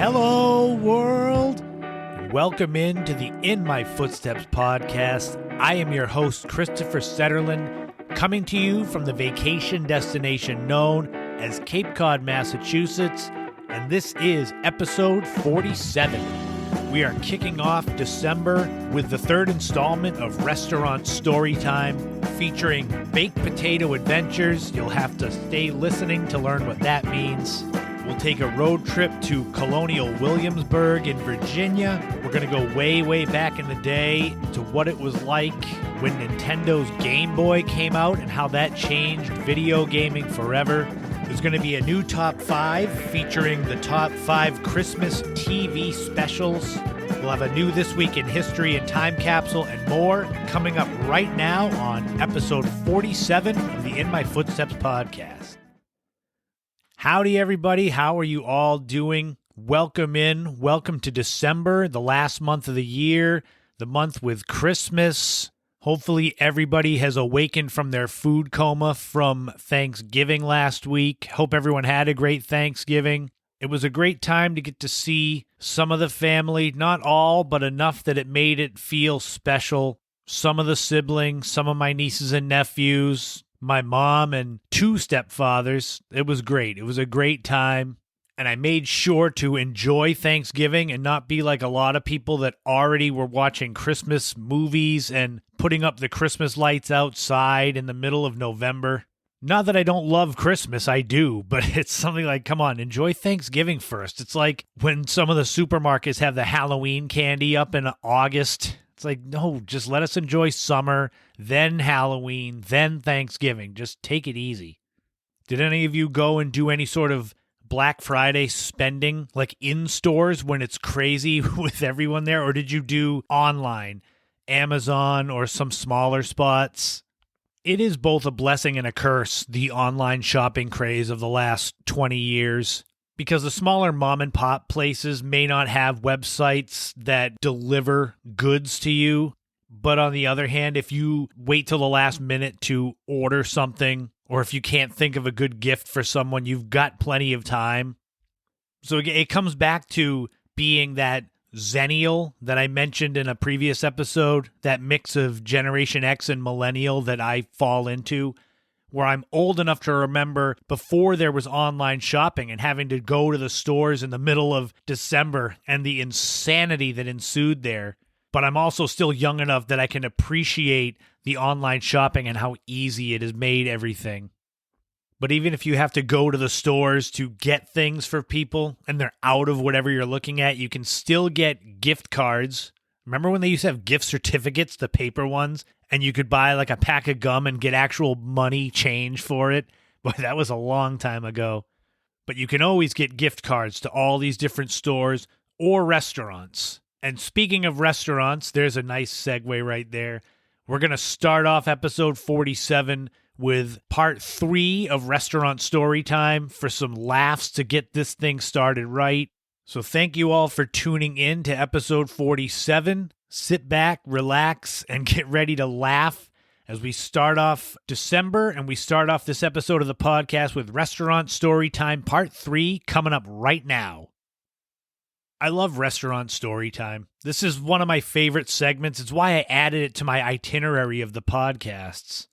Hello, world. Welcome into the In My Footsteps podcast. I am your host, Christopher Setterlin, coming to you from the vacation destination known as Cape Cod, Massachusetts, and this is episode 47. We are kicking off December with the third installment of Restaurant Storytime, featuring baked potato adventures. You'll have to stay listening to learn what that means. We'll take a road trip to Colonial Williamsburg in Virginia. We're going to go way, way back in the day to what it was like when Nintendo's Game Boy came out and how that changed video gaming forever. There's going to be a new Top 5 featuring the Top 5 Christmas TV specials. We'll have a new This Week in History and Time Capsule and more coming up right now on episode 47 of the In My Footsteps podcast. Howdy, everybody. How are you all doing? Welcome in. Welcome to December, the last month of the year, the month with Christmas. Hopefully, everybody has awakened from their food coma from Thanksgiving last week. Hope everyone had a great Thanksgiving. It was a great time to get to see some of the family, not all, but enough that it made it feel special. Some of the siblings, some of my nieces and nephews, my mom and two stepfathers. It was great. It was a great time. And I made sure to enjoy Thanksgiving and not be like a lot of people that already were watching Christmas movies and putting up the Christmas lights outside in the middle of November. Not that I don't love Christmas, I do, but it's something like, come on, enjoy Thanksgiving first. It's like when some of the supermarkets have the Halloween candy up in August. It's like, no, just let us enjoy summer, then Halloween, then Thanksgiving. Just take it easy. Did any of you go and do any sort of Black Friday spending, like in stores when it's crazy with everyone there? Or did you do online, Amazon, or some smaller spots? It is both a blessing and a curse, the online shopping craze of the last 20 years. Because the smaller mom and pop places may not have websites that deliver goods to you. But on the other hand, if you wait till the last minute to order something, or if you can't think of a good gift for someone, you've got plenty of time. So it comes back to being that Zennial that I mentioned in a previous episode, that mix of Generation X and Millennial that I fall into, where I'm old enough to remember before there was online shopping and having to go to the stores in the middle of December and the insanity that ensued there. But I'm also still young enough that I can appreciate the online shopping and how easy it has made everything. But even if you have to go to the stores to get things for people and they're out of whatever you're looking at, you can still get gift cards. Remember when they used to have gift certificates, the paper ones, and you could buy like a pack of gum and get actual money change for it? Boy, that was a long time ago. But you can always get gift cards to all these different stores or restaurants. And speaking of restaurants, there's a nice segue right there. We're going to start off episode 47 with part 3 of Restaurant Storytime for some laughs to get this thing started right. So thank you all for tuning in to episode 47. Sit back, relax, and get ready to laugh as we start off December and we start off this episode of the podcast with Restaurant Storytime Part 3 coming up right now. I love Restaurant Storytime. This is one of my favorite segments. It's why I added it to my itinerary of the podcasts.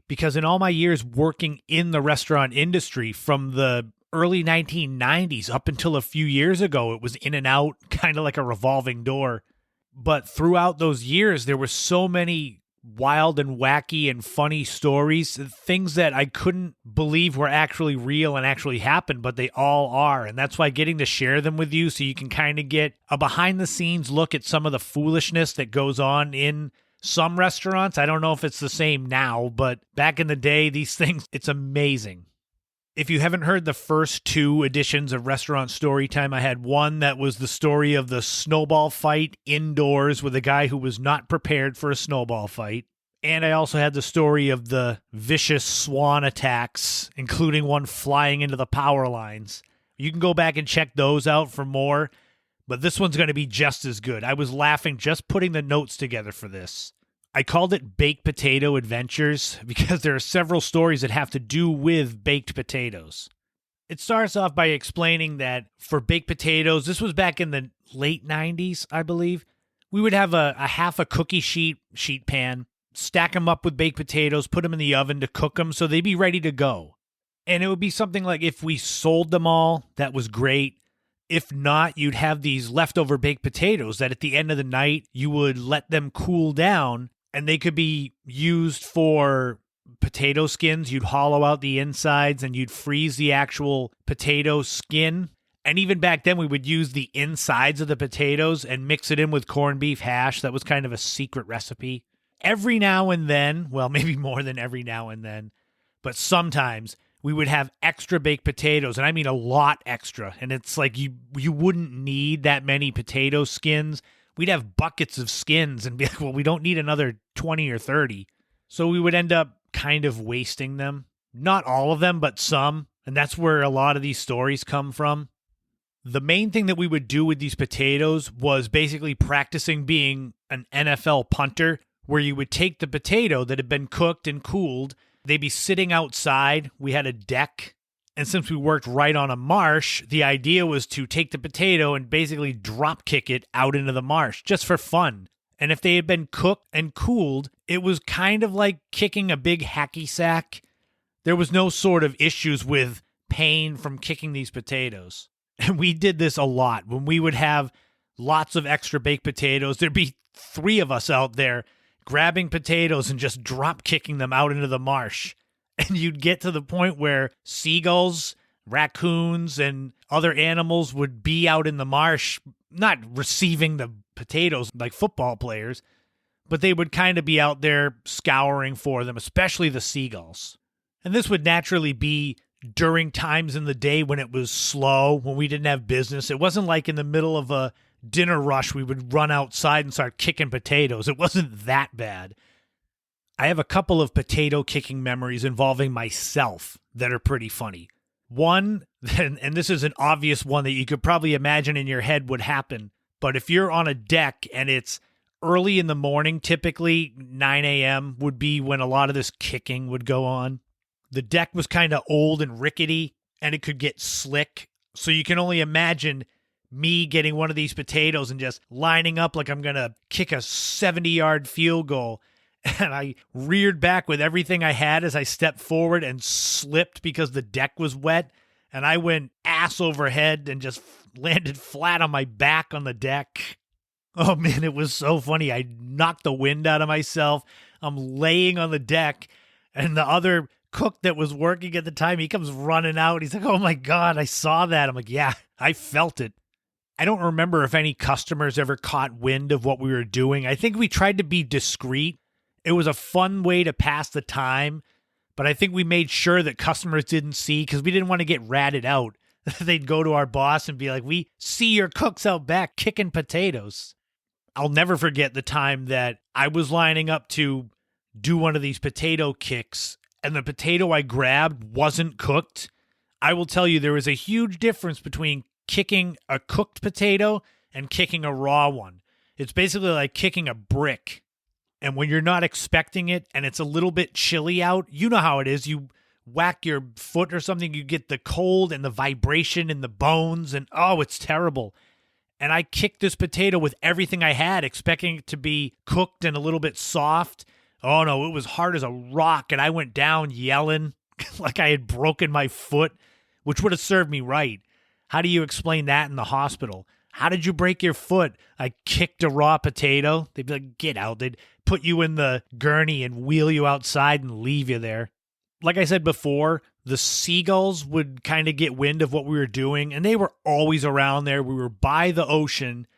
Because in all my years working in the restaurant industry from the early 1990s up until a few years ago, it was in and out, kind of like a revolving door. But throughout those years, there were so many wild and wacky and funny stories, things that I couldn't believe were actually real and actually happened, but they all are. And that's why getting to share them with you so you can kind of get a behind-the-scenes look at some of the foolishness that goes on in some restaurants. I don't know if it's the same now, but back in the day, these things, it's amazing. If you haven't heard the first 2 editions of Restaurant Storytime, I had one that was the story of the snowball fight indoors with a guy who was not prepared for a snowball fight. And I also had the story of the vicious swan attacks, including one flying into the power lines. You can go back and check those out for more, but this one's going to be just as good. I was laughing just putting the notes together for this. I called it Baked Potato Adventures because there are several stories that have to do with baked potatoes. It starts off by explaining that for baked potatoes, this was back in the late 90s, I believe, we would have a half a cookie sheet pan, stack them up with baked potatoes, put them in the oven to cook them so they'd be ready to go. And it would be something like if we sold them all, that was great. If not, you'd have these leftover baked potatoes that at the end of the night, you would let them cool down and they could be used for potato skins. You'd hollow out the insides and you'd freeze the actual potato skin. And even back then, we would use the insides of the potatoes and mix it in with corned beef hash. That was kind of a secret recipe. Every now and then, well, maybe more than every now and then, but sometimes we would have extra baked potatoes, and I mean a lot extra. And it's like you wouldn't need that many potato skins. We'd have buckets of skins and be like, well, we don't need another 20 or 30. So we would end up kind of wasting them. Not all of them, but some. And that's where a lot of these stories come from. The main thing that we would do with these potatoes was basically practicing being an NFL punter, where you would take the potato that had been cooked and cooled. They'd be sitting outside. We had a deck. And since we worked right on a marsh, the idea was to take the potato and basically drop kick it out into the marsh just for fun. And if they had been cooked and cooled, it was kind of like kicking a big hacky sack. There was no sort of issues with pain from kicking these potatoes. And we did this a lot. When we would have lots of extra baked potatoes, there'd be 3 of us out there grabbing potatoes and just drop kicking them out into the marsh. And you'd get to the point where seagulls, raccoons, and other animals would be out in the marsh, not receiving the potatoes like football players, but they would kind of be out there scouring for them, especially the seagulls. And this would naturally be during times in the day when it was slow, when we didn't have business. It wasn't like in the middle of a dinner rush we would run outside and start kicking potatoes. It wasn't that bad. I have a couple of potato kicking memories involving myself that are pretty funny. One, and this is an obvious one that you could probably imagine in your head would happen, but if you're on a deck and it's early in the morning, typically 9 a.m. would be when a lot of this kicking would go on. The deck was kind of old and rickety, and it could get slick. So you can only imagine me getting one of these potatoes and just lining up like I'm going to kick a 70-yard field goal. And I reared back with everything I had as I stepped forward and slipped because the deck was wet. And I went ass over head and just landed flat on my back on the deck. Oh, man, it was so funny. I knocked the wind out of myself. I'm laying on the deck, and the other cook that was working at the time, he comes running out. He's like, oh my God, I saw that. I'm like, yeah, I felt it. I don't remember if any customers ever caught wind of what we were doing. I think we tried to be discreet. It was a fun way to pass the time, but I think we made sure that customers didn't see because we didn't want to get ratted out. They'd go to our boss and be like, we see your cooks out back kicking potatoes. I'll never forget the time that I was lining up to do one of these potato kicks, and the potato I grabbed wasn't cooked. I will tell you, there is a huge difference between kicking a cooked potato and kicking a raw one. It's basically like kicking a brick. And when you're not expecting it and it's a little bit chilly out, you know how it is. You whack your foot or something, you get the cold and the vibration in the bones, and oh, it's terrible. And I kicked this potato with everything I had, expecting it to be cooked and a little bit soft. Oh no, it was hard as a rock, and I went down yelling like I had broken my foot, which would have served me right. How do you explain that in the hospital? How did you break your foot? I kicked a raw potato. They'd be like, get out. They'd put you in the gurney and wheel you outside and leave you there. Like I said before, the seagulls would kind of get wind of what we were doing, and they were always around there. We were by the ocean,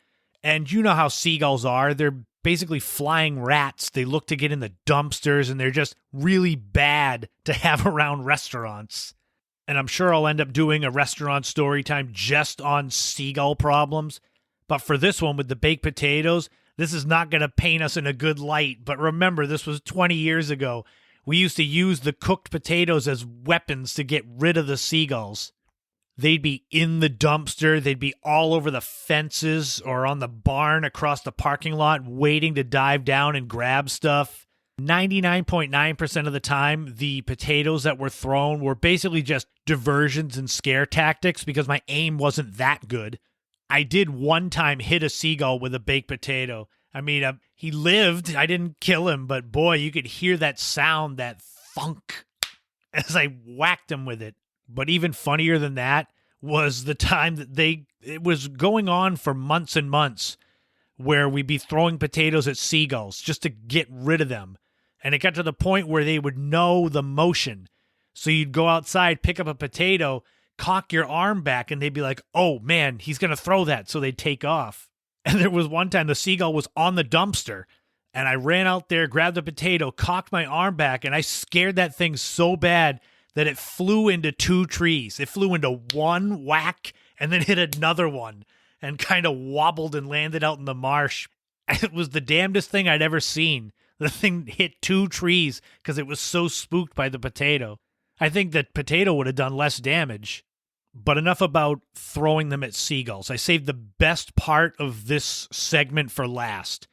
and you know how seagulls are. They're basically flying rats. They look to get in the dumpsters, and they're just really bad to have around restaurants. And I'm sure I'll end up doing a restaurant story time just on seagull problems. But for this one with the baked potatoes, this is not going to paint us in a good light. But remember, this was 20 years ago. We used to use the cooked potatoes as weapons to get rid of the seagulls. They'd be in the dumpster. They'd be all over the fences or on the barn across the parking lot waiting to dive down and grab stuff. 99.9% of the time, the potatoes that were thrown were basically just diversions and scare tactics because my aim wasn't that good. I did one time hit a seagull with a baked potato. I mean, he lived. I didn't kill him, but boy, you could hear that sound, that thunk, as I whacked him with it. But even funnier than that was the time that it was going on for months and months where we'd be throwing potatoes at seagulls just to get rid of them. And it got to the point where they would know the motion. So you'd go outside, pick up a potato, cock your arm back, and they'd be like, oh man, he's going to throw that. So they'd take off. And there was one time the seagull was on the dumpster, and I ran out there, grabbed the potato, cocked my arm back, and I scared that thing so bad that it flew into 2 trees. It flew into one whack and then hit another one and kind of wobbled and landed out in the marsh. It was the damnedest thing I'd ever seen. The thing hit 2 trees because it was so spooked by the potato. I think that potato would have done less damage. But enough about throwing them at seagulls. I saved the best part of this segment for last.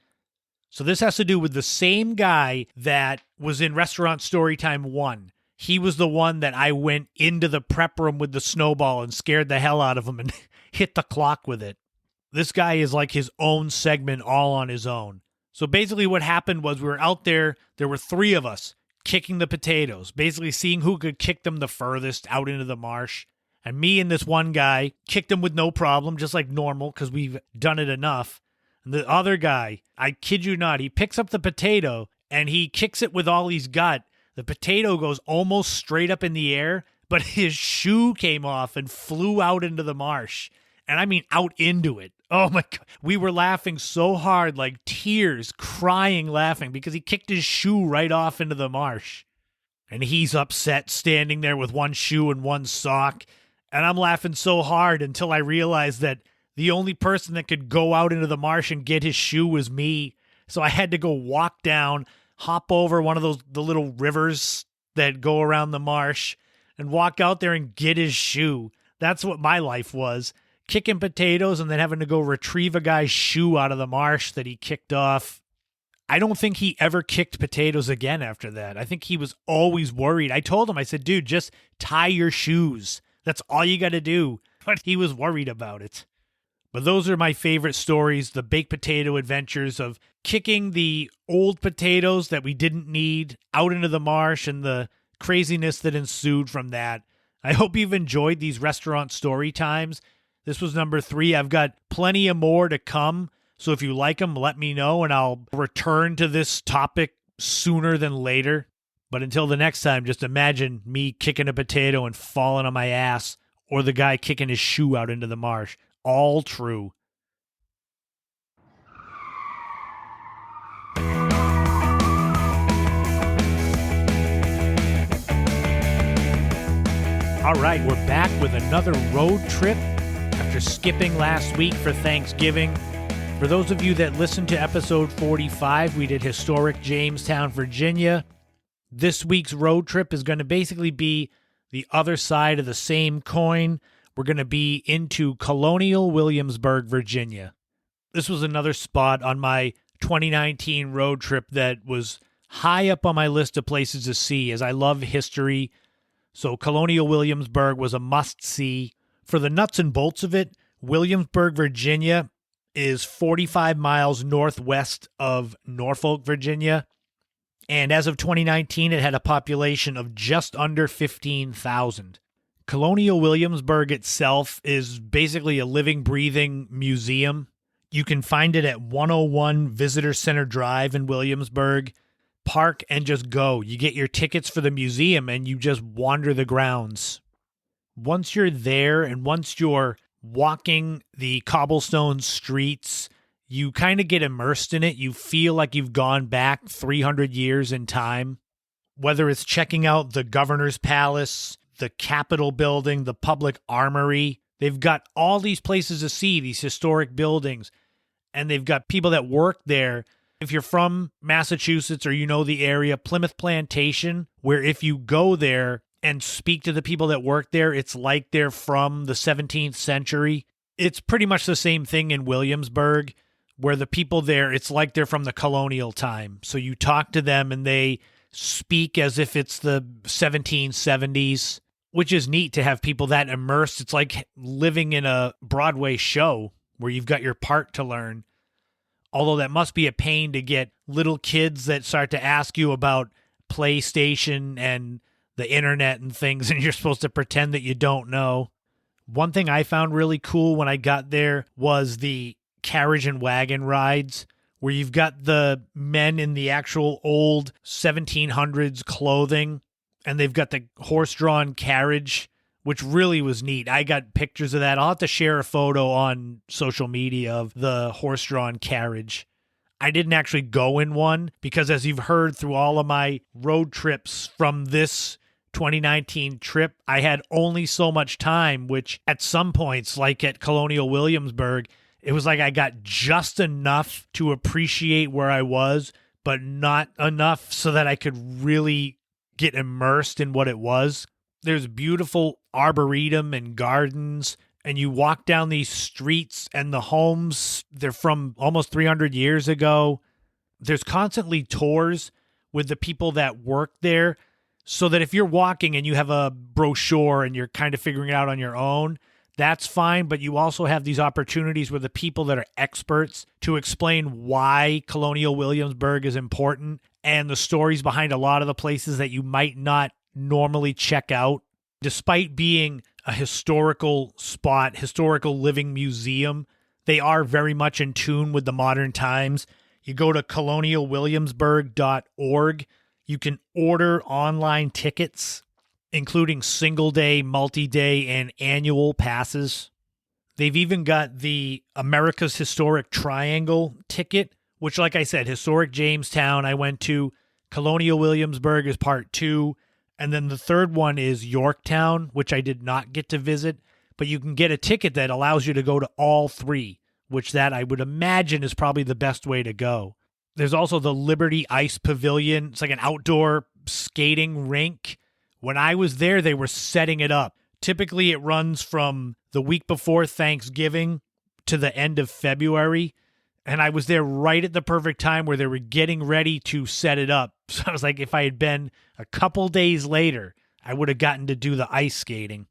So this has to do with the same guy that was in Restaurant Storytime 1. He was the one that I went into the prep room with the snowball and scared the hell out of him and hit the clock with it. This guy is like his own segment all on his own. So basically what happened was we were out there were 3 of us kicking the potatoes, basically seeing who could kick them the furthest out into the marsh. And me and this one guy kicked him with no problem, just like normal, because we've done it enough. And the other guy, I kid you not, he picks up the potato and he kicks it with all he's got. The potato goes almost straight up in the air, but his shoe came off and flew out into the marsh. And I mean out into it. Oh my God. We were laughing so hard, like tears, crying, laughing, because he kicked his shoe right off into the marsh. And he's upset, standing there with one shoe and one sock. And I'm laughing so hard until I realized that the only person that could go out into the marsh and get his shoe was me. So I had to go walk down, hop over one of the little rivers that go around the marsh, and walk out there and get his shoe. That's what my life was. Kicking potatoes and then having to go retrieve a guy's shoe out of the marsh that he kicked off. I don't think he ever kicked potatoes again after that. I think he was always worried. I told him, I said, dude, just tie your shoes. That's all you got to do. But he was worried about it. But those are my favorite stories, the baked potato adventures of kicking the old potatoes that we didn't need out into the marsh and the craziness that ensued from that. I hope you've enjoyed these restaurant story times. This was number 3. I've got plenty of more to come. So if you like them, let me know and I'll return to this topic sooner than later. But until the next time, just imagine me kicking a potato and falling on my ass, or the guy kicking his shoe out into the marsh. All true. All right, we're back with another road trip after skipping last week for Thanksgiving. For those of you that listened to episode 45, we did historic Jamestown, Virginia. This week's road trip is going to basically be the other side of the same coin. We're going to be into Colonial Williamsburg, Virginia. This was another spot on my 2019 road trip that was high up on my list of places to see, as I love history. So Colonial Williamsburg was a must-see. For the nuts and bolts of it, Williamsburg, Virginia is 45 miles northwest of Norfolk, Virginia. And as of 2019, it had a population of just under 15,000. Colonial Williamsburg itself is basically a living, breathing museum. You can find it at 101 Visitor Center Drive in Williamsburg. Park and just go. You get your tickets for the museum and you just wander the grounds. Once you're there and once you're walking the cobblestone streets, you kind of get immersed in it. You feel like you've gone back 300 years in time. Whether it's checking out the governor's palace, the Capitol building, the public armory, they've got all these places to see, these historic buildings, and they've got people that work there. If you're from Massachusetts or you know the area, Plymouth Plantation, where if you go there and speak to the people that work there, it's like they're from the 17th century. It's pretty much the same thing in Williamsburg, where the people there, it's like they're from the colonial time. So you talk to them and they speak as if it's the 1770s, which is neat to have people that immersed. It's like living in a Broadway show where you've got your part to learn. Although that must be a pain to get little kids that start to ask you about PlayStation and the internet and things, and you're supposed to pretend that you don't know. One thing I found really cool when I got there was the carriage and wagon rides, where you've got the men in the actual old 1700s clothing, and they've got the horse-drawn carriage, which really was neat. I got pictures of that. I'll have to share a photo on social media of the horse-drawn carriage. I didn't actually go in one because, as you've heard through all of my road trips from this 2019 trip, I had only so much time, which at some points, like at Colonial Williamsburg, it was like I got just enough to appreciate where I was, but not enough so that I could really get immersed in what it was. There's beautiful arboretum and gardens, and you walk down these streets and the homes, they're from almost 300 years ago. There's constantly tours with the people that work there, so that if you're walking and you have a brochure and you're kind of figuring it out on your own, that's fine. But you also have these opportunities with the people that are experts to explain why Colonial Williamsburg is important and the stories behind a lot of the places that you might not normally check out. Despite being a historical spot, historical living museum, they are very much in tune with the modern times. You go to colonialwilliamsburg.org. You can order online tickets, including single-day, multi-day, and annual passes. They've even got the America's Historic Triangle ticket, which, like I said, historic Jamestown I went to. Colonial Williamsburg is part 2. And then the third one is Yorktown, which I did not get to visit. But you can get a ticket that allows you to go to all 3, which that I would imagine is probably the best way to go. There's also the Liberty Ice Pavilion. It's like an outdoor skating rink. When I was there, they were setting it up. Typically, it runs from the week before Thanksgiving to the end of February. And I was there right at the perfect time where they were getting ready to set it up. So I was like, if I had been a couple days later, I would have gotten to do the ice skating.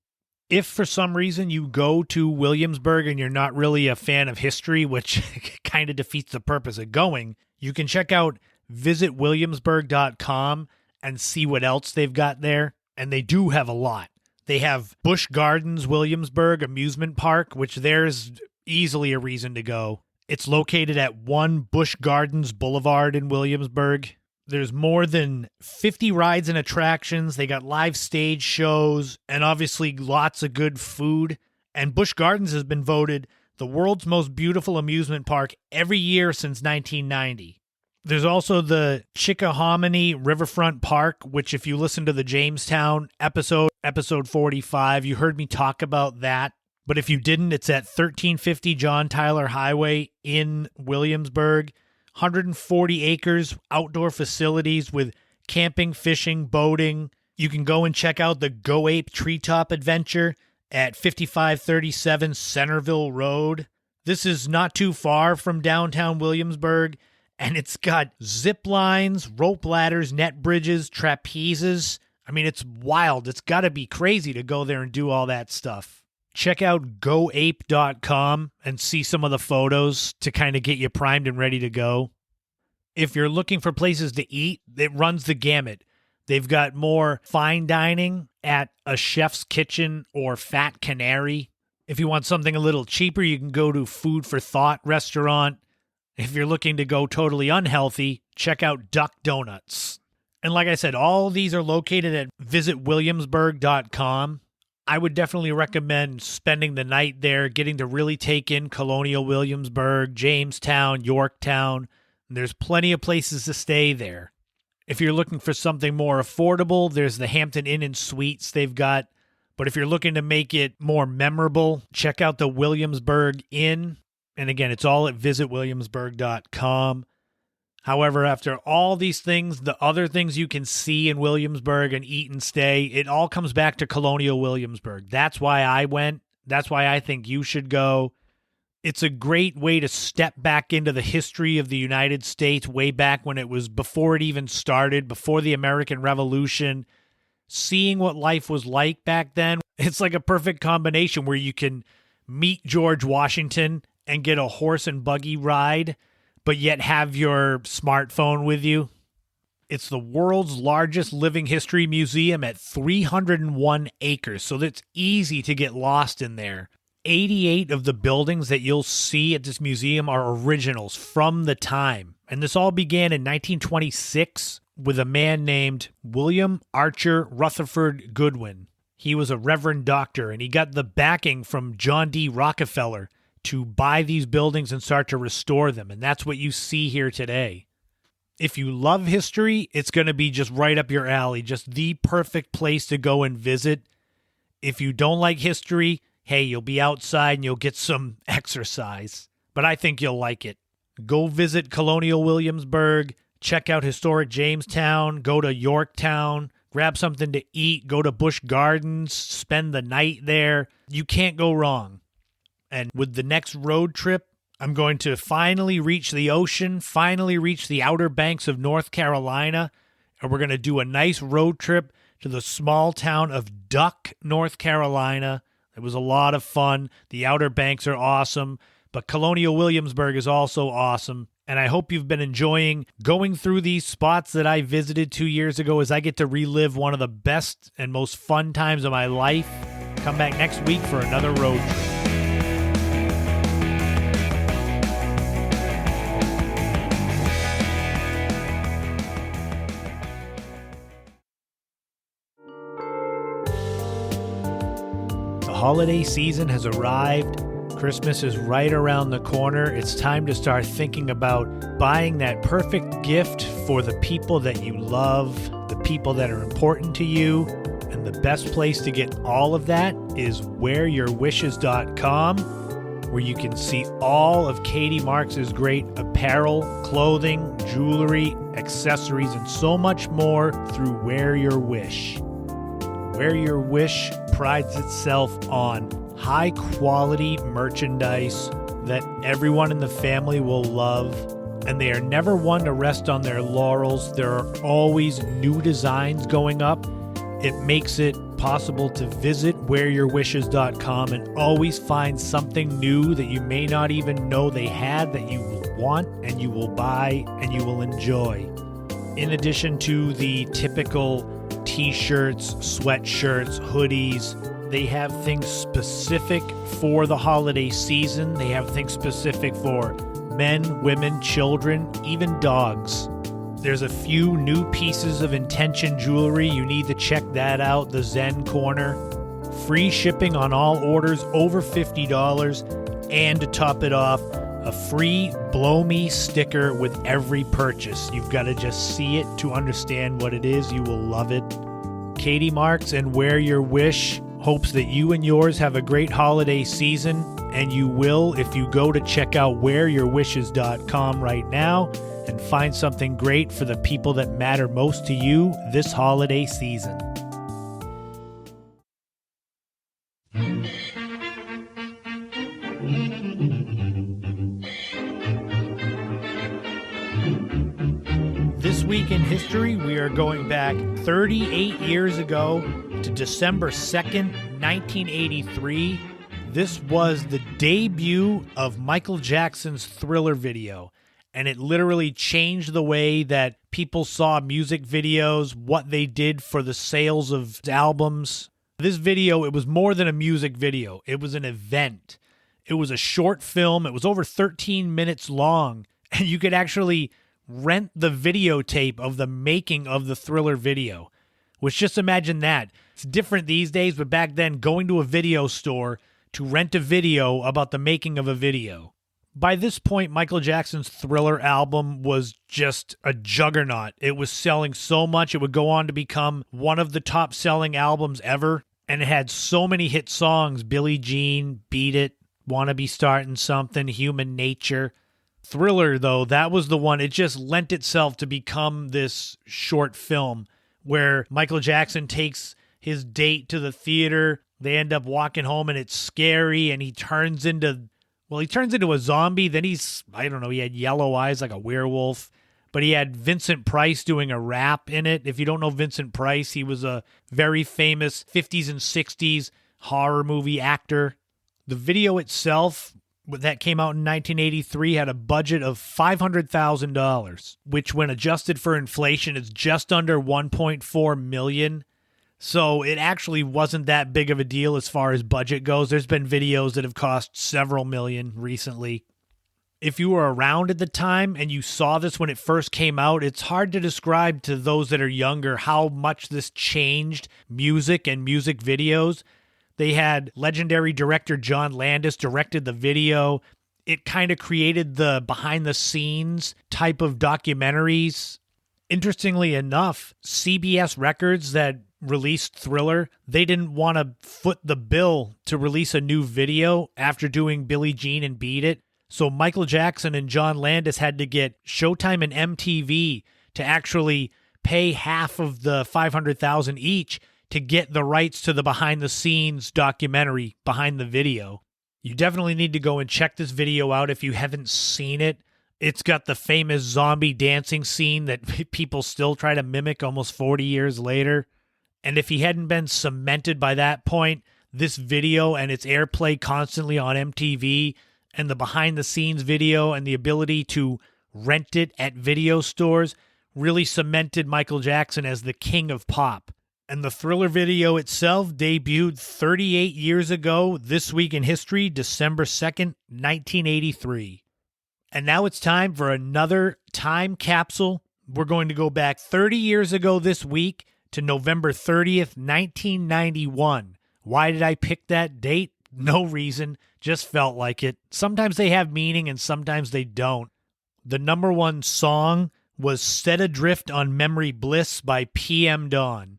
If for some reason you go to Williamsburg and you're not really a fan of history, which kind of defeats the purpose of going, you can check out visitwilliamsburg.com and see what else they've got there. And they do have a lot. They have Busch Gardens Williamsburg Amusement Park, which there's easily a reason to go. It's located at 1 Busch Gardens Boulevard in Williamsburg. There's more than 50 rides and attractions. They got live stage shows and obviously lots of good food. And Busch Gardens has been voted the world's most beautiful amusement park every year since 1990. There's also the Chickahominy Riverfront Park, which if you listen to the Jamestown episode 45, you heard me talk about that. But if you didn't, it's at 1350 John Tyler Highway in Williamsburg. 140 acres, outdoor facilities with camping, fishing, boating. You can go and check out the Go Ape Treetop Adventure at 5537 Centerville Road. This is not too far from downtown Williamsburg, and it's got zip lines, rope ladders, net bridges, trapezes. I mean, it's wild. It's got to be crazy to go there and do all that stuff. Check out goape.com and see some of the photos to kind of get you primed and ready to go. If you're looking for places to eat, it runs the gamut. They've got more fine dining at a Chef's Kitchen or Fat Canary. If you want something a little cheaper, you can go to Food for Thought restaurant. If you're looking to go totally unhealthy, check out Duck Donuts. And like I said, all of these are located at visitwilliamsburg.com. I would definitely recommend spending the night there, getting to really take in Colonial Williamsburg, Jamestown, Yorktown. There's plenty of places to stay there. If you're looking for something more affordable, there's the Hampton Inn and Suites they've got. But if you're looking to make it more memorable, check out the Williamsburg Inn. And again, it's all at visitwilliamsburg.com. However, after all these things, the other things you can see in Williamsburg and eat and stay, it all comes back to Colonial Williamsburg. That's why I went. That's why I think you should go. It's a great way to step back into the history of the United States way back when it was before it even started, before the American Revolution. Seeing what life was like back then, it's like a perfect combination where you can meet George Washington and get a horse and buggy ride, but yet have your smartphone with you. It's the world's largest living history museum at 301 acres, so that's easy to get lost in there. 88 of the buildings that you'll see at this museum are originals from the time, and this all began in 1926 with a man named William Archer Rutherford Goodwin. He was a reverend doctor, and he got the backing from John D. Rockefeller to buy these buildings and start to restore them, and that's what you see here today. If you love history, it's going to be just right up your alley, just the perfect place to go and visit. If you don't like history, hey, you'll be outside and you'll get some exercise, but I think you'll like it. Go visit Colonial Williamsburg, check out historic Jamestown, go to Yorktown, grab something to eat, go to Busch Gardens, spend the night there. You can't go wrong. And with the next road trip, I'm going to finally reach the ocean, finally reach the Outer Banks of North Carolina, and we're going to do a nice road trip to the small town of Duck, North Carolina. It was a lot of fun. The Outer Banks are awesome, but Colonial Williamsburg is also awesome. And I hope you've been enjoying going through these spots that I visited 2 years ago as I get to relive one of the best and most fun times of my life. Come back next week for another road trip. The holiday season has arrived. Christmas is right around the corner. It's time to start thinking about buying that perfect gift for the people that you love, the people that are important to you. And the best place to get all of that is wearyourwishes.com, where you can see all of Katie Marks' great apparel, clothing, jewelry, accessories, and so much more through Wear Your Wish. Wear Your Wish prides itself on high-quality merchandise that everyone in the family will love, and they are never one to rest on their laurels. There are always new designs going up. It makes it possible to visit wearyourwishes.com and always find something new that you may not even know they had that you will want and you will buy and you will enjoy. In addition to the typical t-shirts, sweatshirts, hoodies, they have things specific for the holiday season. They have things specific for men, women, children, even dogs. There's a few new pieces of intention jewelry. You need to check that out, the Zen Corner. Free shipping on all orders over $50. And to top it off, a free Blow Me sticker with every purchase. You've got to just see it to understand what it is. You will love it. Katie Marks and Wear Your Wish hopes that you and yours have a great holiday season, and you will if you go to check out wearyourwishes.com right now and find something great for the people that matter most to you this holiday season. This week in history, we are going back 38 years ago to December 2nd, 1983. This was the debut of Michael Jackson's Thriller video, and it literally changed the way that people saw music videos, what they did for the sales of albums. This video, it was more than a music video. It was an event. It was a short film. It was over 13 minutes long, and you could actually rent the videotape of the making of the Thriller video. Which, just imagine that. It's different these days, but back then, going to a video store to rent a video about the making of a video. By this point, Michael Jackson's Thriller album was just a juggernaut. It was selling so much, it would go on to become one of the top-selling albums ever, and it had so many hit songs: Billie Jean, Beat It, Wanna Be Startin' Something, Human Nature. Thriller, though, that was the one. It just lent itself to become this short film where Michael Jackson takes his date to the theater. They end up walking home and it's scary, and he turns into Well, he turns into a zombie. Then I don't know, he had yellow eyes like a werewolf. But he had Vincent Price doing a rap in it. If you don't know Vincent Price, he was a very famous 50s and 60s horror movie actor. The video itself that came out in 1983 had a budget of $500,000, which when adjusted for inflation is just under $1.4 million. So it actually wasn't that big of a deal as far as budget goes. There's been videos that have cost several million recently. If you were around at the time and you saw this when it first came out, it's hard to describe to those that are younger how much this changed music and music videos. They had legendary director John Landis directed the video. It kind of created the behind-the-scenes type of documentaries. Interestingly enough, CBS Records that released Thriller, they didn't want to foot the bill to release a new video after doing Billie Jean and Beat It. So Michael Jackson and John Landis had to get Showtime and MTV to actually pay half of the $500,000 each to get the rights to the behind-the-scenes documentary behind the video. You definitely need to go and check this video out if you haven't seen it. It's got the famous zombie dancing scene that people still try to mimic almost 40 years later. And if he hadn't been cemented by that point, this video and its airplay constantly on MTV and the behind-the-scenes video and the ability to rent it at video stores really cemented Michael Jackson as the king of pop. And the Thriller video itself debuted 38 years ago, this week in history, December 2nd, 1983. And now it's time for another time capsule. We're going to go back 30 years ago this week to November 30th, 1991. Why did I pick that date? No reason, just felt like it. Sometimes they have meaning and sometimes they don't. The number one song was Set Adrift on Memory Bliss by PM Dawn.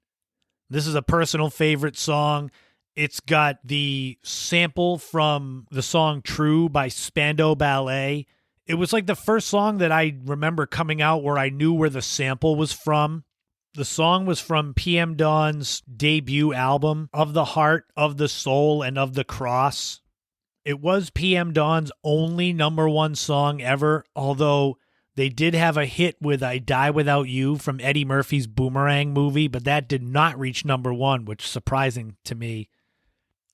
This is a personal favorite song. It's got the sample from the song True by Spandau Ballet. It was like the first song that I remember coming out where I knew where the sample was from. The song was from PM Dawn's debut album, Of the Heart, of the Soul, and of the Cross. It was PM Dawn's only number one song ever, although they did have a hit with I Die Without You from Eddie Murphy's Boomerang movie, but that did not reach number one, which is surprising to me.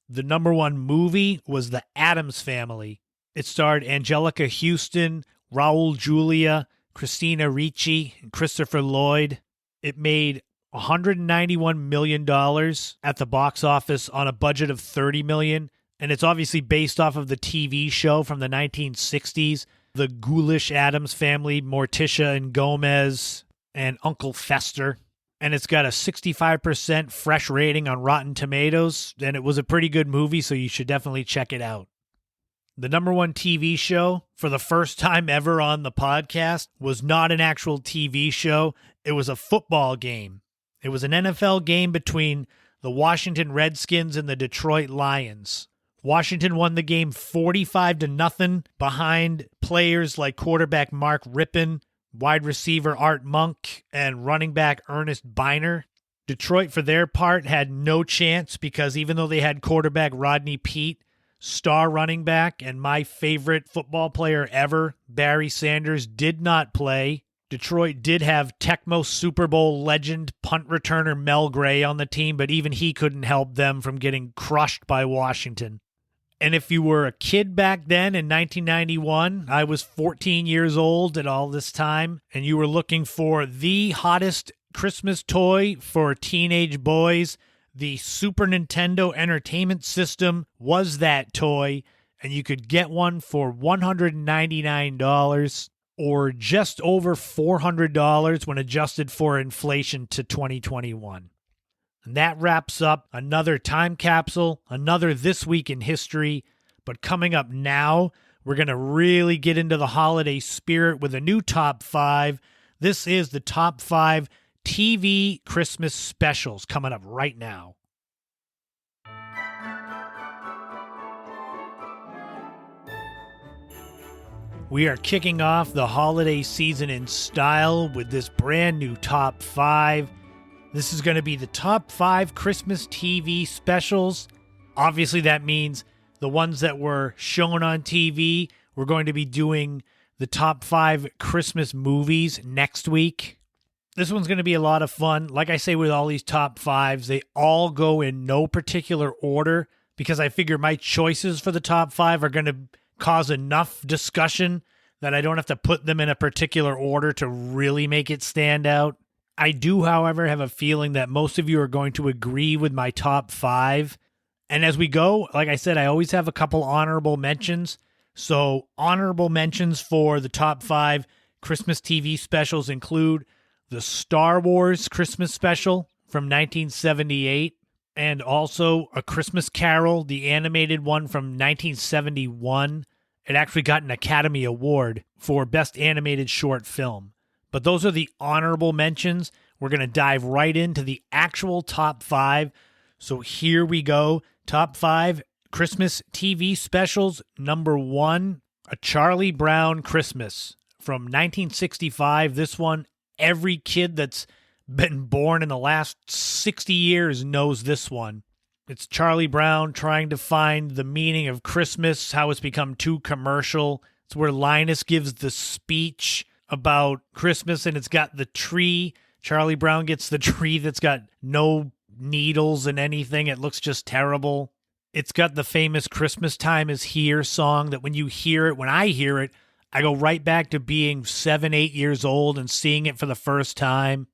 The number one movie was The Addams Family. It starred Angelica Houston, Raul Julia, Christina Ricci, and Christopher Lloyd. It made $191 million at the box office on a budget of $30 million, and it's obviously based off of the TV show from the 1960s, The Ghoulish Addams Family, Morticia and Gomez, and Uncle Fester. And it's got a 65% fresh rating on Rotten Tomatoes, and it was a pretty good movie, so you should definitely check it out. The number one TV show for the first time ever on the podcast was not an actual TV show. It was a football game. It was an NFL game between the Washington Redskins and the Detroit Lions. Washington won the game 45-0 behind players like quarterback Mark Rippon, wide receiver Art Monk, and running back Ernest Biner. Detroit, for their part, had no chance because even though they had quarterback Rodney Peete, star running back, and my favorite football player ever, Barry Sanders, did not play. Detroit did have Tecmo Super Bowl legend punt returner Mel Gray on the team, but even he couldn't help them from getting crushed by Washington. And if you were a kid back then in 1991, I was 14 years old at all this time, and you were looking for the hottest Christmas toy for teenage boys, the Super Nintendo Entertainment System was that toy, and you could get one for $199 or just over $400 when adjusted for inflation to 2021. And that wraps up another time capsule, another This Week in History. But coming up now, we're going to really get into the holiday spirit with a new top 5. This is the top 5 TV Christmas specials coming up right now. We are kicking off the holiday season in style with this brand new top 5. This is going to be the top 5 Christmas TV specials. Obviously, that means the ones that were shown on TV. We're going to be doing the top 5 Christmas movies next week. This one's going to be a lot of fun. Like I say with all these top 5s, they all go in no particular order because I figure my choices for the top 5 are going to cause enough discussion that I don't have to put them in a particular order to really make it stand out. I do, however, have a feeling that most of you are going to agree with my top 5. And as we go, like I said, I always have a couple honorable mentions. So honorable mentions for the top 5 Christmas TV specials include the Star Wars Christmas special from 1978, and also A Christmas Carol, the animated one from 1971. It actually got an Academy Award for Best Animated Short Film. But those are the honorable mentions. We're going to dive right into the actual top 5. So here we go. Top 5 Christmas TV specials. Number 1, A Charlie Brown Christmas from 1965. This one, every kid that's been born in the last 60 years knows this one. It's Charlie Brown trying to find the meaning of Christmas, how it's become too commercial. It's where Linus gives the speech about Christmas, and it's got the tree. Charlie Brown gets the tree that's got no needles and anything. It looks just terrible. It's got the famous Christmas Time Is Here song that when you hear it, when I hear it, I go right back to being 7, 8 years old and seeing it for the first time.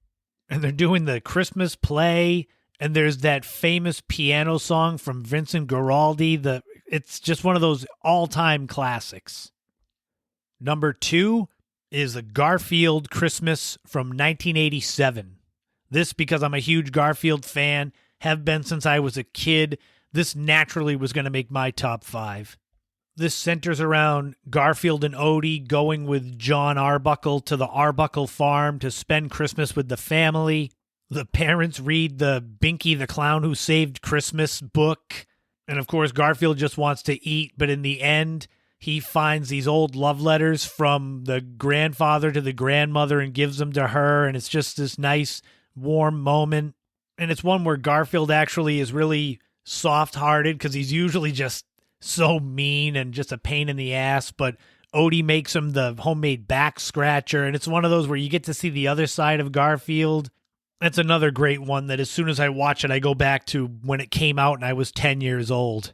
And they're doing the Christmas play, and there's that famous piano song from Vincent Guaraldi. It's just one of those all-time classics. Number 2 is the Garfield Christmas from 1987. This, because I'm a huge Garfield fan, have been since I was a kid. This naturally was going to make my top 5. This centers around Garfield and Odie going with John Arbuckle to the Arbuckle farm to spend Christmas with the family. The parents read the Binky the Clown Who Saved Christmas book. And of course, Garfield just wants to eat, but in the end, he finds these old love letters from the grandfather to the grandmother and gives them to her. And it's just this nice, warm moment. And it's one where Garfield actually is really soft-hearted because he's usually just so mean and just a pain in the ass, but Odie makes him the homemade back scratcher, and it's one of those where you get to see the other side of Garfield. That's another great one that as soon as I watch it, I go back to when it came out and I was 10 years old.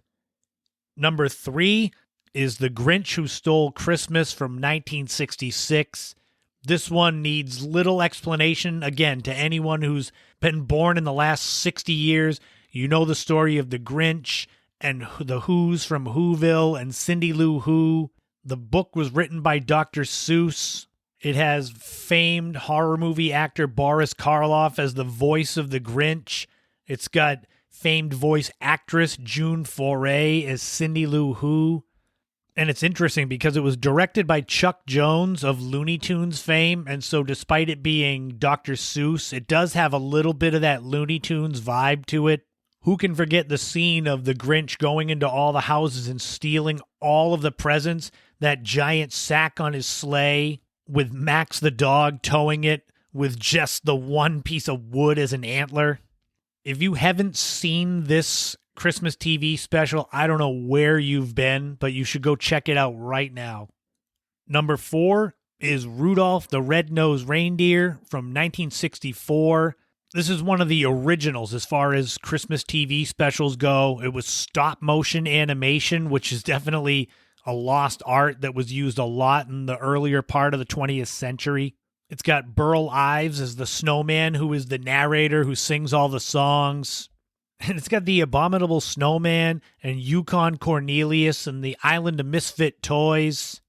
Number 3 is The Grinch Who Stole Christmas from 1966. This one needs little explanation. Again, to anyone who's been born in the last 60 years, you know the story of the Grinch and the Who's from Whoville and Cindy Lou Who. The book was written by Dr. Seuss. It has famed horror movie actor Boris Karloff as the voice of the Grinch. It's got famed voice actress June Foray as Cindy Lou Who. And it's interesting because it was directed by Chuck Jones of Looney Tunes fame, and so despite it being Dr. Seuss, it does have a little bit of that Looney Tunes vibe to it. Who can forget the scene of the Grinch going into all the houses and stealing all of the presents, that giant sack on his sleigh, with Max the dog towing it with just the one piece of wood as an antler? If you haven't seen this Christmas TV special, I don't know where you've been, but you should go check it out right now. Number 4 is Rudolph the Red-Nosed Reindeer from 1964. This is one of the originals as far as Christmas TV specials go. It was stop-motion animation, which is definitely a lost art that was used a lot in the earlier part of the 20th century. It's got Burl Ives as the snowman, who is the narrator who sings all the songs. And it's got the Abominable Snowman and Yukon Cornelius and the Island of Misfit Toys.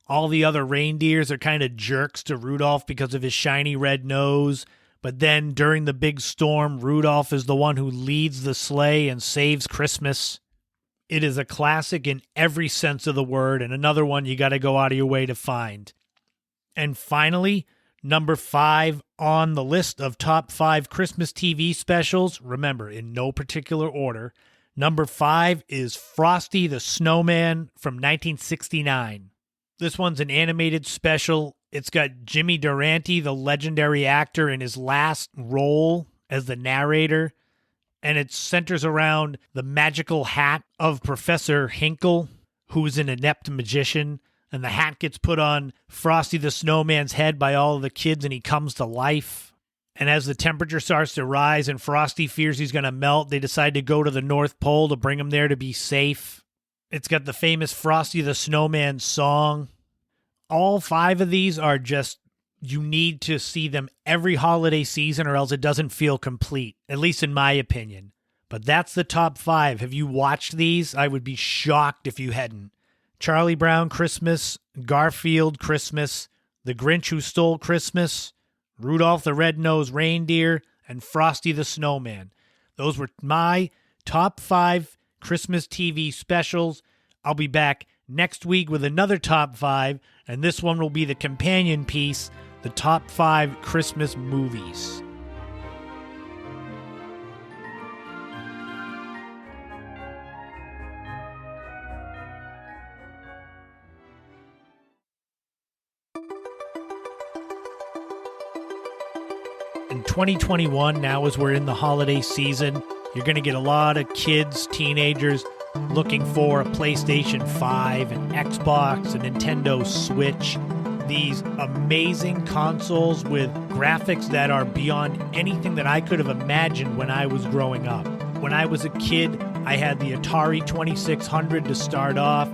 All the other reindeers are kind of jerks to Rudolph because of his shiny red nose. But then during the big storm, Rudolph is the one who leads the sleigh and saves Christmas. It is a classic in every sense of the word, and another one you got to go out of your way to find. And finally, number 5 on the list of top 5 Christmas TV specials, remember, in no particular order, number 5 is Frosty the Snowman from 1969. This one's an animated special. It's got Jimmy Durante, the legendary actor, in his last role as the narrator. and it centers around the magical hat of Professor Hinkle, who's an inept magician, and the hat gets put on Frosty the Snowman's head by all of the kids, and he comes to life. And as the temperature starts to rise and Frosty fears he's going to melt, they decide to go to the North Pole to bring him there to be safe. It's got the famous Frosty the Snowman song. All 5 of these are just, you need to see them every holiday season or else it doesn't feel complete, at least in my opinion. But that's the top 5. Have you watched these? I would be shocked if you hadn't. Charlie Brown Christmas, Garfield Christmas, The Grinch Who Stole Christmas, Rudolph the Red-Nosed Reindeer, and Frosty the Snowman. Those were my top 5 Christmas TV specials. I'll be back next week with another top 5, and this one will be the companion piece, the top 5 Christmas movies. In 2021, now as we're in the holiday season, you're going to get a lot of kids, teenagers, looking for a PlayStation 5, an Xbox, a Nintendo Switch. These amazing consoles with graphics that are beyond anything that I could have imagined when I was growing up. When I was a kid, I had the Atari 2600 to start off.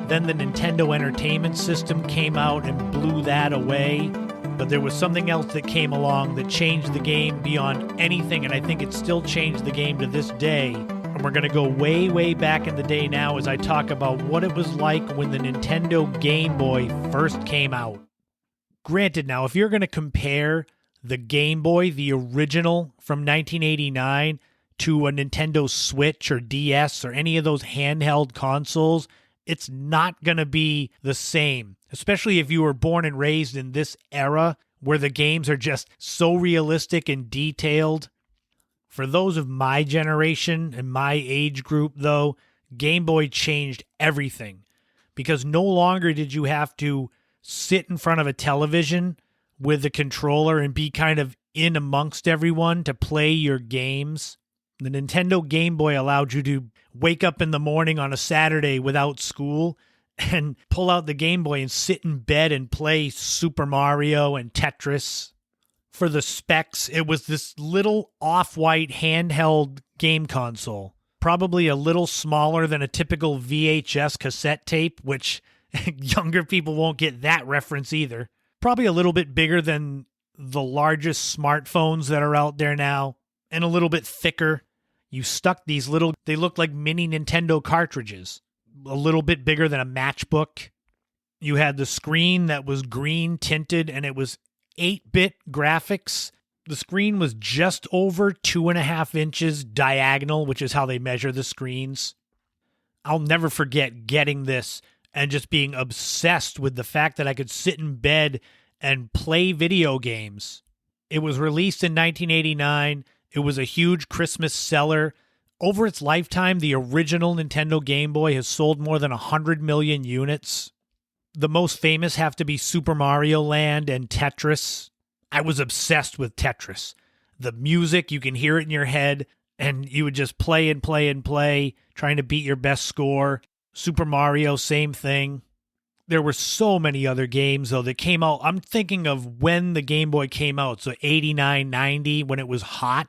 Then the Nintendo Entertainment System came out and blew that away. But there was something else that came along that changed the game beyond anything, and I think it still changed the game to this day. And we're going to go way, way back in the day now as I talk about what it was like when the Nintendo Game Boy first came out. Granted, now, if you're going to compare the Game Boy, the original from 1989, to a Nintendo Switch or DS or any of those handheld consoles, it's not going to be the same, especially if you were born and raised in this era where the games are just so realistic and detailed. For those of my generation and my age group, though, Game Boy changed everything because no longer did you have to sit in front of a television with a controller and be kind of in amongst everyone to play your games. The Nintendo Game Boy allowed you to wake up in the morning on a Saturday without school and pull out the Game Boy and sit in bed and play Super Mario and Tetris. For the specs, it was this little off-white handheld game console, probably a little smaller than a typical VHS cassette tape, which younger people won't get that reference either. Probably a little bit bigger than the largest smartphones that are out there now, and a little bit thicker. You stuck these little, they looked like mini Nintendo cartridges, a little bit bigger than a matchbook. You had the screen that was green tinted, and it was 8-bit graphics. The screen was just over 2.5 inches diagonal, which is how they measure the screens. I'll never forget getting this and just being obsessed with the fact that I could sit in bed and play video games. It was released in 1989. It was a huge Christmas seller. Over its lifetime, the original Nintendo Game Boy has sold more than 100 million units. The most famous have to be Super Mario Land and Tetris. I was obsessed with Tetris. The music, you can hear it in your head, and you would just play and play and play, trying to beat your best score. Super Mario, same thing. There were so many other games, though, that came out. I'm thinking of when the Game Boy came out, so 89, 90, when it was hot.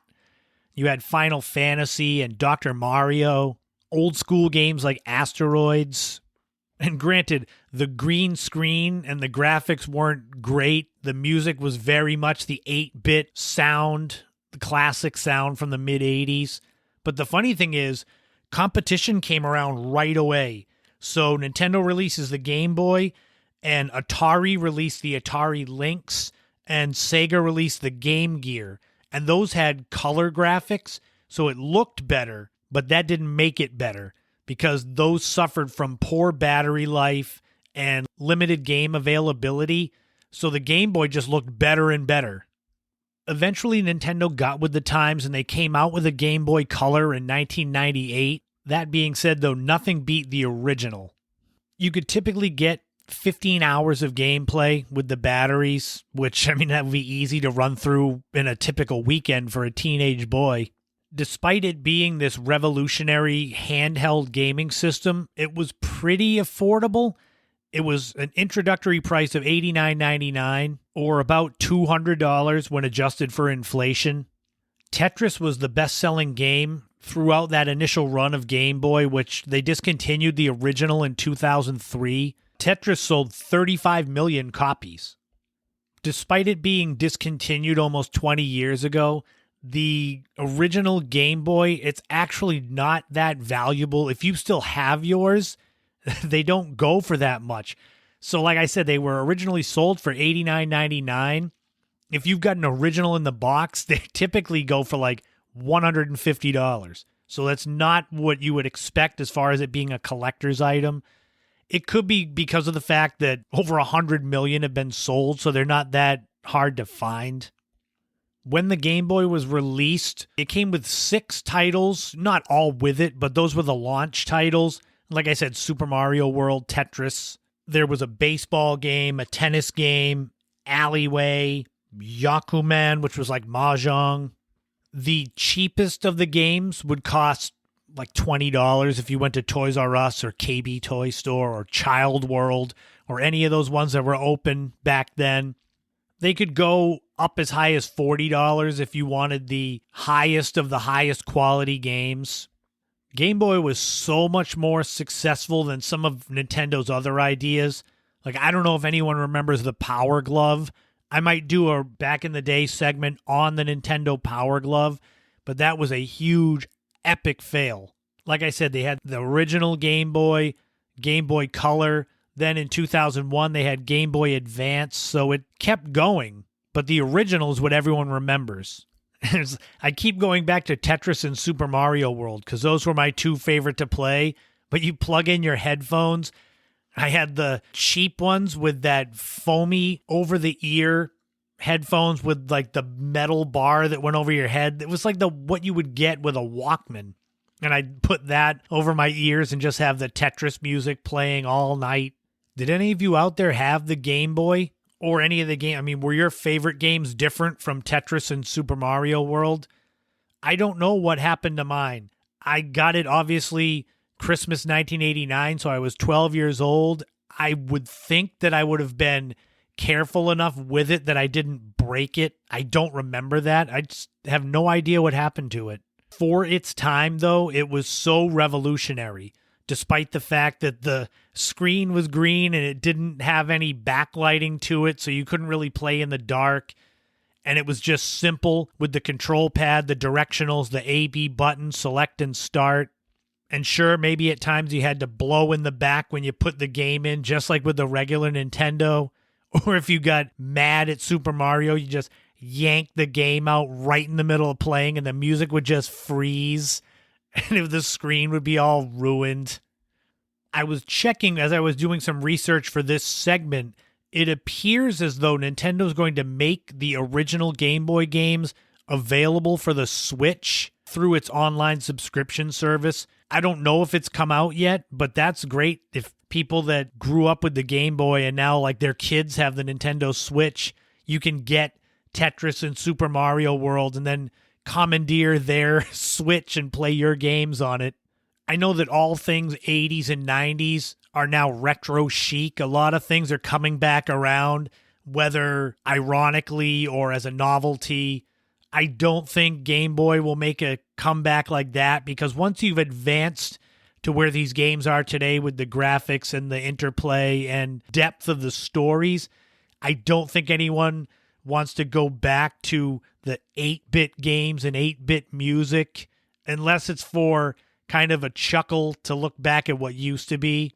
You had Final Fantasy and Dr. Mario, old school games like Asteroids. And granted, the green screen and the graphics weren't great. The music was very much the 8-bit sound, the classic sound from the mid-'80s. But the funny thing is, competition came around right away. So Nintendo releases the Game Boy, and Atari released the Atari Lynx, and Sega released the Game Gear. And those had color graphics, so it looked better, but that didn't make it better because those suffered from poor battery life and limited game availability, so the Game Boy just looked better and better. Eventually, Nintendo got with the times and they came out with a Game Boy Color in 1998. That being said, though, nothing beat the original. You could typically get 15 hours of gameplay with the batteries, which, I mean, that would be easy to run through in a typical weekend for a teenage boy. Despite it being this revolutionary handheld gaming system, it was pretty affordable. It was an introductory price of $89.99 or about $200 when adjusted for inflation. Tetris was the best-selling game throughout that initial run of Game Boy, which they discontinued the original in 2003. Tetris sold 35 million copies. Despite it being discontinued almost 20 years ago, the original Game Boy, it's actually not that valuable. If you still have yours, they don't go for that much. So like I said, they were originally sold for $89.99. If you've got an original in the box, they typically go for like $150. So that's not what you would expect as far as it being a collector's item. It could be because of the fact that over 100 million have been sold, so they're not that hard to find. When the Game Boy was released, it came with 6 titles, not all with it, but those were the launch titles. Like I said, Super Mario World, Tetris. There was a baseball game, a tennis game, Alleyway, Yakuman, which was like Mahjong. The cheapest of the games would cost like $20 if you went to Toys R Us or KB Toy Store or Child World or any of those ones that were open back then. They could go up as high as $40 if you wanted the highest of the highest quality games. Game Boy was so much more successful than some of Nintendo's other ideas. Like, I don't know if anyone remembers the Power Glove. I might do a back in the day segment on the Nintendo Power Glove, but that was a huge, epic fail. Like I said, they had the original Game Boy Color. Then in 2001, they had Game Boy Advance, so it kept going. But the original is what everyone remembers. I keep going back to Tetris and Super Mario World because those were my 2 favorite to play. But you plug in your headphones. I had the cheap ones with that foamy over-the-ear headphones with like the metal bar that went over your head. It was like what you would get with a Walkman. And I'd put that over my ears and just have the Tetris music playing all night. Did any of you out there have the Game Boy or any of the game? I mean, were your favorite games different from Tetris and Super Mario World? I don't know what happened to mine. I got it obviously Christmas 1989, so I was 12 years old. I would think that I would have been careful enough with it that I didn't break it. I don't remember that. I just have no idea what happened to it. For its time, though, it was so revolutionary, despite the fact that the screen was green and it didn't have any backlighting to it, so you couldn't really play in the dark. And it was just simple with the control pad, the directionals, the A-B button, select and start. And sure, maybe at times you had to blow in the back when you put the game in, just like with the regular Nintendo. Or if you got mad at Super Mario, you just yank the game out right in the middle of playing and the music would just freeze and the screen would be all ruined. I was checking as I was doing some research for this segment. It appears as though Nintendo's going to make the original Game Boy games available for the Switch through its online subscription service. I don't know if it's come out yet, but that's great if people that grew up with the Game Boy and now like their kids have the Nintendo Switch, you can get Tetris and Super Mario World and then commandeer their Switch and play your games on it. I know that all things 80s and 90s are now retro chic. A lot of things are coming back around, whether ironically or as a novelty. I don't think Game Boy will make a comeback like that because once you've advanced to where these games are today with the graphics and the interplay and depth of the stories, I don't think anyone wants to go back to the 8-bit games and 8-bit music unless it's for kind of a chuckle to look back at what used to be.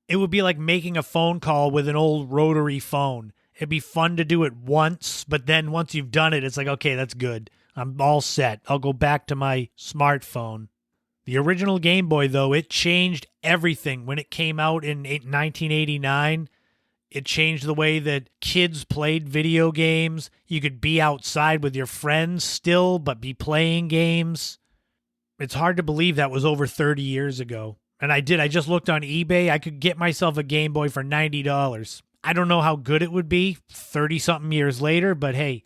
It would be like making a phone call with an old rotary phone. It'd be fun to do it once, but then once you've done it, it's like, okay, that's good. I'm all set. I'll go back to my smartphone. The original Game Boy, though, it changed everything when it came out in 1989. It changed the way that kids played video games. You could be outside with your friends still, but be playing games. It's hard to believe that was over 30 years ago. And I did. I just looked on eBay. I could get myself a Game Boy for $90. I don't know how good it would be 30-something years later, but hey,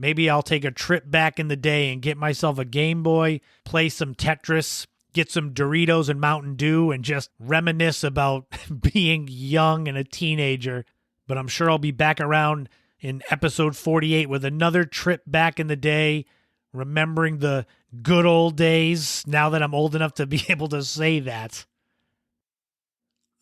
Maybe I'll take a trip back in the day and get myself a Game Boy, play some Tetris, get some Doritos and Mountain Dew, and just reminisce about being young and a teenager. But I'm sure I'll be back around in episode 48 with another trip back in the day, remembering the good old days now that I'm old enough to be able to say that.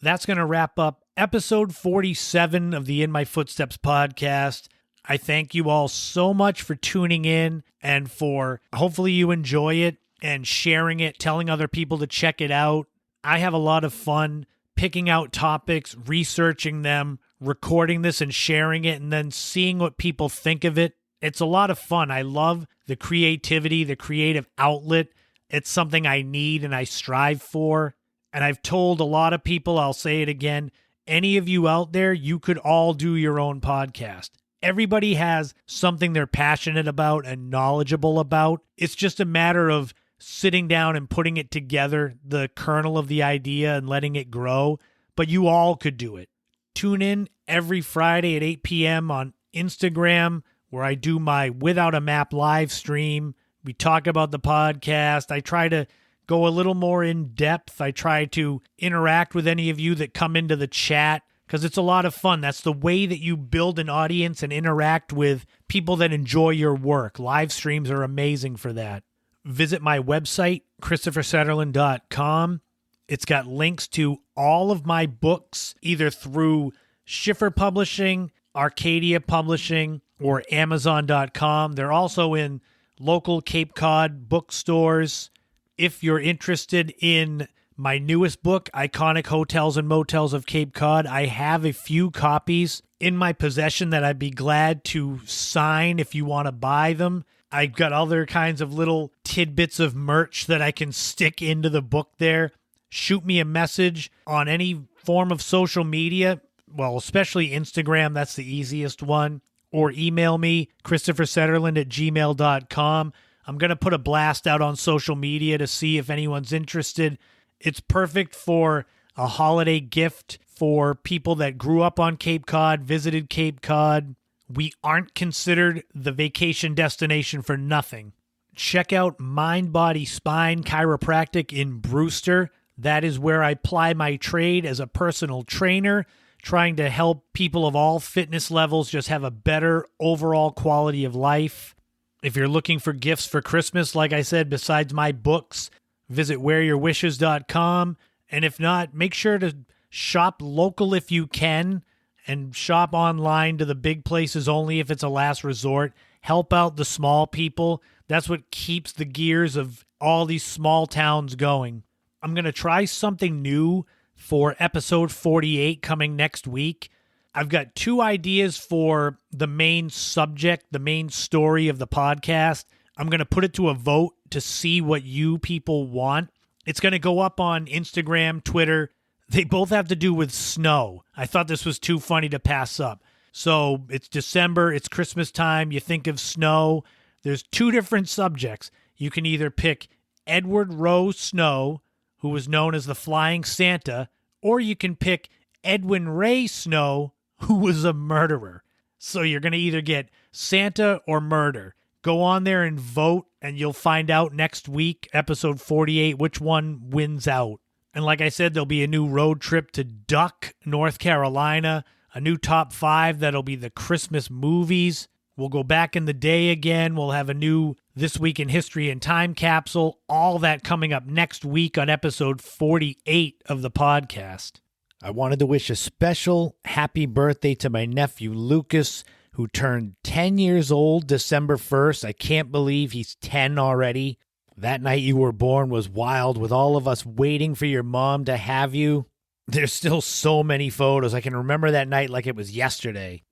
That's going to wrap up episode 47 of the In My Footsteps podcast. I thank you all so much for tuning in and for hopefully you enjoy it and sharing it, telling other people to check it out. I have a lot of fun picking out topics, researching them, recording this and sharing it, and then seeing what people think of it. It's a lot of fun. I love the creativity, the creative outlet. It's something I need and I strive for. And I've told a lot of people, I'll say it again, any of you out there, you could all do your own podcast. Everybody has something they're passionate about and knowledgeable about. It's just a matter of sitting down and putting it together, the kernel of the idea, and letting it grow. But you all could do it. Tune in every Friday at 8 p.m. on Instagram, where I do my Without a Map live stream. We talk about the podcast. I try to go a little more in depth. I try to interact with any of you that come into the chat because it's a lot of fun. That's the way that you build an audience and interact with people that enjoy your work. Live streams are amazing for that. Visit my website, ChristopherSetterland.com. It's got links to all of my books, either through Schiffer Publishing, Arcadia Publishing, or Amazon.com. They're also in local Cape Cod bookstores. If you're interested in my newest book, Iconic Hotels and Motels of Cape Cod, I have a few copies in my possession that I'd be glad to sign if you want to buy them. I've got other kinds of little tidbits of merch that I can stick into the book there. Shoot me a message on any form of social media, well, especially Instagram, that's the easiest one, or email me, ChristopherSetterland@gmail.com. I'm going to put a blast out on social media to see if anyone's interested. It's perfect for a holiday gift for people that grew up on Cape Cod, visited Cape Cod. We aren't considered the vacation destination for nothing. Check out Mind, Body, Spine Chiropractic in Brewster. That is where I ply my trade as a personal trainer, trying to help people of all fitness levels just have a better overall quality of life. If you're looking for gifts for Christmas, like I said, besides my books, visit wearyourwishes.com. And if not, make sure to shop local if you can and shop online to the big places only if it's a last resort. Help out the small people. That's what keeps the gears of all these small towns going. I'm going to try something new for episode 48 coming next week. I've got 2 ideas for the main subject, the main story of the podcast. I'm going to put it to a vote to see what you people want. It's going to go up on Instagram, Twitter. They both have to do with snow. I thought this was too funny to pass up. So it's December, it's Christmas time, you think of snow. There's 2 different subjects. You can either pick Edward Rowe Snow, who was known as the Flying Santa, or you can pick Edwin Ray Snow, who was a murderer. So you're going to either get Santa or murder. Go on there and vote, and you'll find out next week, episode 48, which one wins out. And like I said, there'll be a new road trip to Duck, North Carolina, a new top 5 that'll be the Christmas movies. We'll go back in the day again. We'll have a new This Week in History and Time capsule. All that coming up next week on episode 48 of the podcast. I wanted to wish a special happy birthday to my nephew, Lucas, who turned 10 years old December 1st. I can't believe he's 10 already. That night you were born was wild, with all of us waiting for your mom to have you. There's still so many photos. I can remember that night like it was yesterday.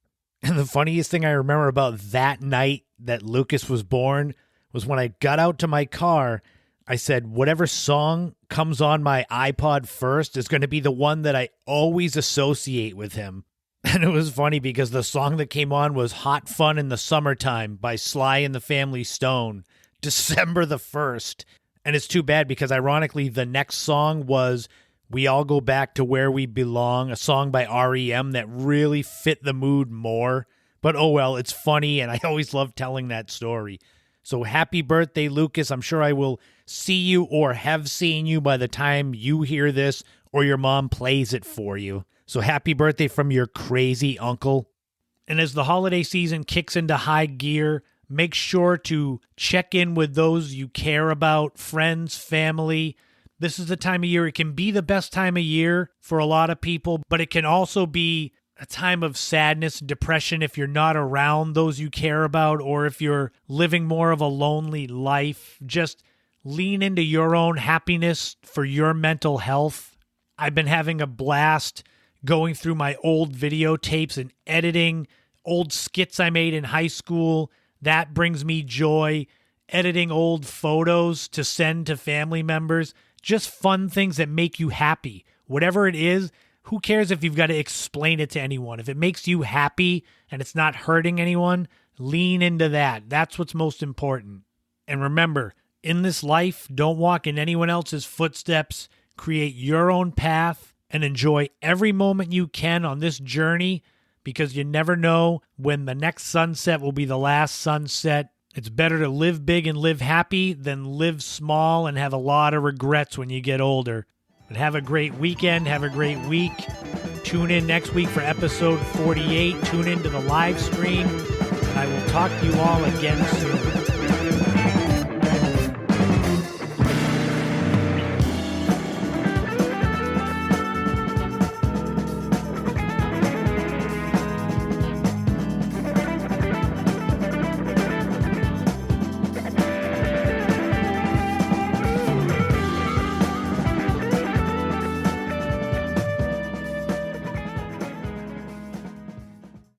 And the funniest thing I remember about that night that Lucas was born was when I got out to my car, I said, whatever song comes on my iPod first is going to be the one that I always associate with him. And it was funny because the song that came on was Hot Fun in the Summertime by Sly and the Family Stone, December the 1st. And it's too bad because ironically, the next song was We All Go Back to Where We Belong, a song by REM that really fit the mood more. But oh well, it's funny, and I always love telling that story. So happy birthday, Lucas. I'm sure I will see you or have seen you by the time you hear this or your mom plays it for you. So happy birthday from your crazy uncle. And as the holiday season kicks into high gear, make sure to check in with those you care about, friends, family. This is the time of year. It can be the best time of year for a lot of people, but it can also be a time of sadness, depression if you're not around those you care about, or if you're living more of a lonely life. Just lean into your own happiness for your mental health. I've been having a blast going through my old videotapes and editing old skits I made in high school. That brings me joy. Editing old photos to send to family members. Just fun things that make you happy. Whatever it is, who cares if you've got to explain it to anyone? If it makes you happy and it's not hurting anyone, lean into that. That's what's most important. And remember, in this life, don't walk in anyone else's footsteps. Create your own path and enjoy every moment you can on this journey, because you never know when the next sunset will be the last sunset. It's better to live big and live happy than live small and have a lot of regrets when you get older. But have a great weekend. Have a great week. Tune in next week for episode 48. Tune in to the live stream. And I will talk to you all again soon.